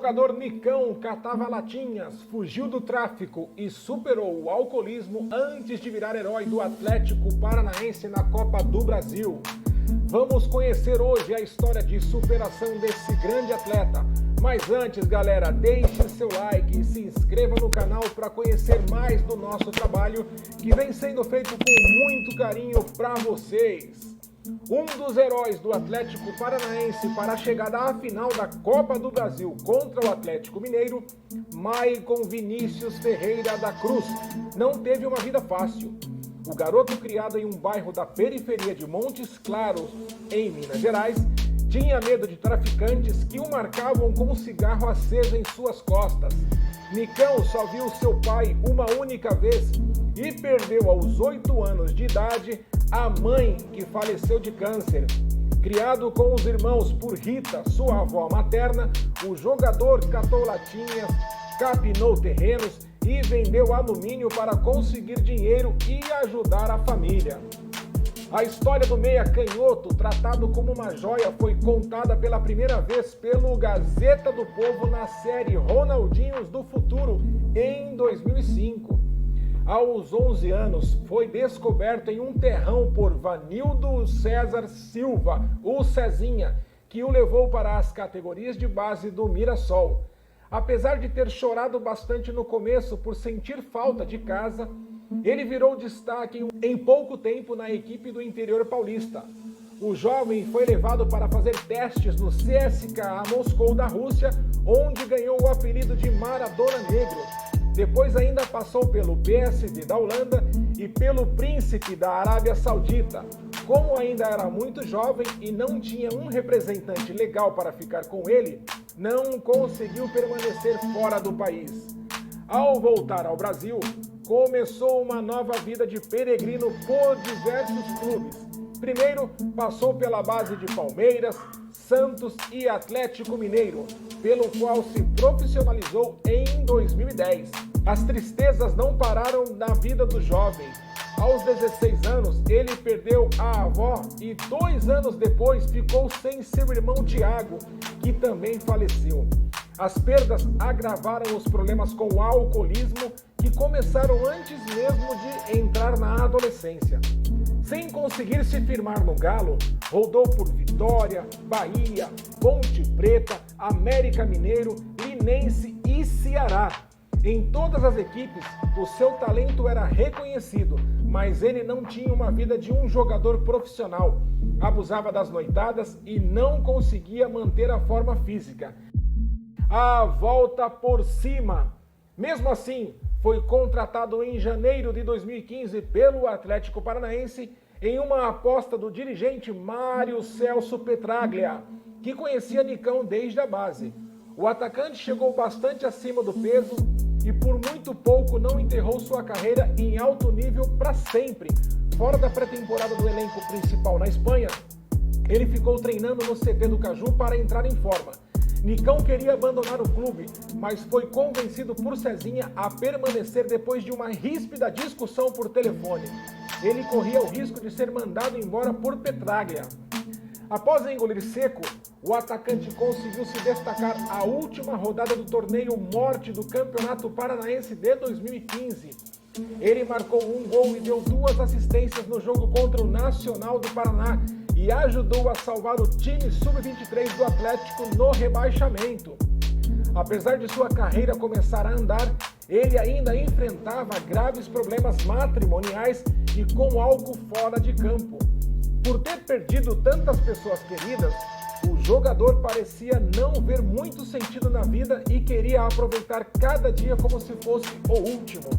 jogador Nicão catava latinhas, fugiu do tráfico e superou o alcoolismo antes de virar herói do Atlético Paranaense na Copa do Brasil. Vamos conhecer hoje a história de superação desse grande atleta. Mas antes, galera, deixe seu like e se inscreva no canal para conhecer mais do nosso trabalho que vem sendo feito com muito carinho para vocês. Um dos heróis do Atlético Paranaense para a chegada à final da Copa do Brasil contra o Atlético Mineiro, Maicon Vinícius Ferreira da Cruz, não teve uma vida fácil. O garoto, criado em um bairro da periferia de Montes Claros, em Minas Gerais, tinha medo de traficantes que o marcavam com um cigarro aceso em suas costas. Nicão só viu seu pai uma única vez e perdeu aos 8 anos de idade a mãe, que faleceu de câncer. Criado com os irmãos por Rita, sua avó materna, o jogador catou latinhas, capinou terrenos e vendeu alumínio para conseguir dinheiro e ajudar a família. A história do meia canhoto, tratado como uma joia, foi contada pela primeira vez pelo Gazeta do Povo na série Ronaldinhos do Futuro, em 2005. Aos 11 anos, foi descoberto em um terrão por Vanildo César Silva, o Cezinha, que o levou para as categorias de base do Mirassol. Apesar de ter chorado bastante no começo por sentir falta de casa, ele virou destaque em pouco tempo na equipe do interior paulista. O jovem foi levado para fazer testes no CSKA Moscou da Rússia, onde ganhou o apelido de Maradona Negro. Depois ainda passou pelo PSV da Holanda e pelo Príncipe da Arábia Saudita. Como ainda era muito jovem e não tinha um representante legal para ficar com ele, não conseguiu permanecer fora do país. Ao voltar ao Brasil, começou uma nova vida de peregrino por diversos clubes. Primeiro, passou pela base de Palmeiras, Santos e Atlético Mineiro, pelo qual se profissionalizou em 2010. As tristezas não pararam na vida do jovem. Aos 16 anos, ele perdeu a avó e 2 anos depois ficou sem seu irmão Thiago, que também faleceu. As perdas agravaram os problemas com o alcoolismo, que começaram antes mesmo de entrar na adolescência. Sem conseguir se firmar no Galo, rodou por Vitória, Bahia, Ponte Preta, América Mineiro, Linense e Ceará. Em todas as equipes, o seu talento era reconhecido, mas ele não tinha uma vida de um jogador profissional. Abusava das noitadas e não conseguia manter a forma física. A volta por cima. Mesmo assim, foi contratado em janeiro de 2015 pelo Atlético Paranaense em uma aposta do dirigente Mário Celso Petraglia, que conhecia Nicão desde a base. O atacante chegou bastante acima do peso e por muito pouco não enterrou sua carreira em alto nível para sempre. Fora da pré-temporada do elenco principal na Espanha, ele ficou treinando no CT do Caju para entrar em forma. Nicão queria abandonar o clube, mas foi convencido por Cezinha a permanecer depois de uma ríspida discussão por telefone. Ele corria o risco de ser mandado embora por Petraglia. Após engolir seco, o atacante conseguiu se destacar a última rodada do torneio Morte do Campeonato Paranaense de 2015. Ele marcou 1 gol e deu 2 assistências no jogo contra o Nacional do Paraná e ajudou a salvar o time sub-23 do Atlético no rebaixamento. Apesar de sua carreira começar a andar, ele ainda enfrentava graves problemas matrimoniais e com álcool fora de campo. Por ter perdido tantas pessoas queridas, o jogador parecia não ver muito sentido na vida e queria aproveitar cada dia como se fosse o último.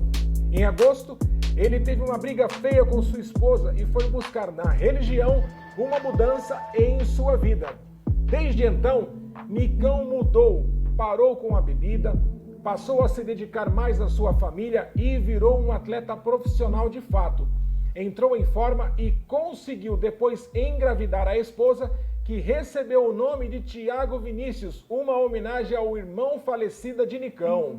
Em agosto, ele teve uma briga feia com sua esposa e foi buscar na religião uma mudança em sua vida. Desde então, Nicão mudou, parou com a bebida, passou a se dedicar mais à sua família e virou um atleta profissional de fato. Entrou em forma e conseguiu depois engravidar a esposa, que recebeu o nome de Thiago Vinícius, uma homenagem ao irmão falecido de Nicão.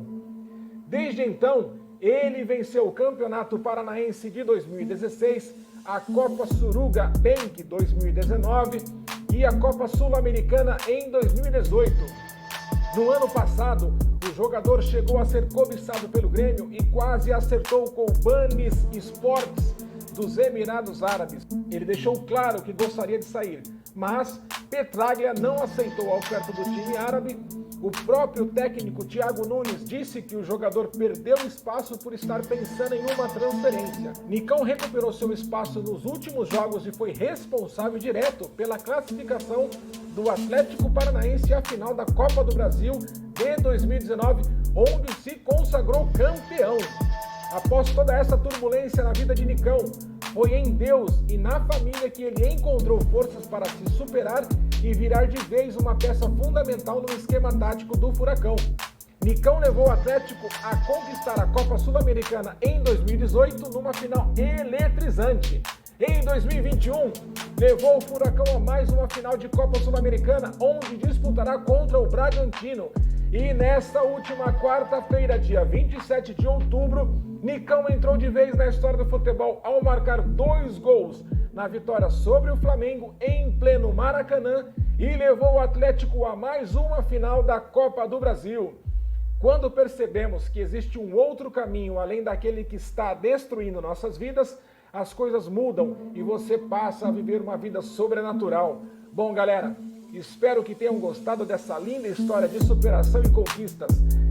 Desde então, ele venceu o Campeonato Paranaense de 2016, a Copa Suruga Bank 2019 e a Copa Sul-Americana em 2018. No ano passado, o jogador chegou a ser cobiçado pelo Grêmio e quase acertou com o Banis Sports dos Emirados Árabes. Ele deixou claro que gostaria de sair, mas Petraglia não aceitou a oferta do time árabe. O próprio técnico Thiago Nunes disse que o jogador perdeu espaço por estar pensando em uma transferência. Nicão recuperou seu espaço nos últimos jogos e foi responsável direto pela classificação do Atlético Paranaense à final da Copa do Brasil de 2019, onde se consagrou campeão. Após toda essa turbulência na vida de Nicão, foi em Deus e na família que ele encontrou forças para se superar e virar de vez uma peça fundamental no esquema tático do Furacão. Nicão levou o Atlético a conquistar a Copa Sul-Americana em 2018 numa final eletrizante. Em 2021, levou o Furacão a mais uma final de Copa Sul-Americana, onde disputará contra o Bragantino. E nesta última quarta-feira, dia 27 de outubro, Nicão entrou de vez na história do futebol ao marcar 2 gols na vitória sobre o Flamengo em pleno Maracanã e levou o Atlético a mais uma final da Copa do Brasil. Quando percebemos que existe um outro caminho além daquele que está destruindo nossas vidas, as coisas mudam e você passa a viver uma vida sobrenatural. Bom, galera, espero que tenham gostado dessa linda história de superação e conquistas.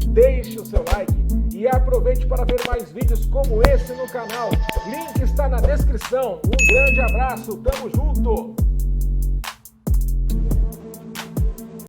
Deixe o seu like e aproveite para ver mais vídeos como esse no canal. Link está na descrição. Um grande abraço, tamo junto!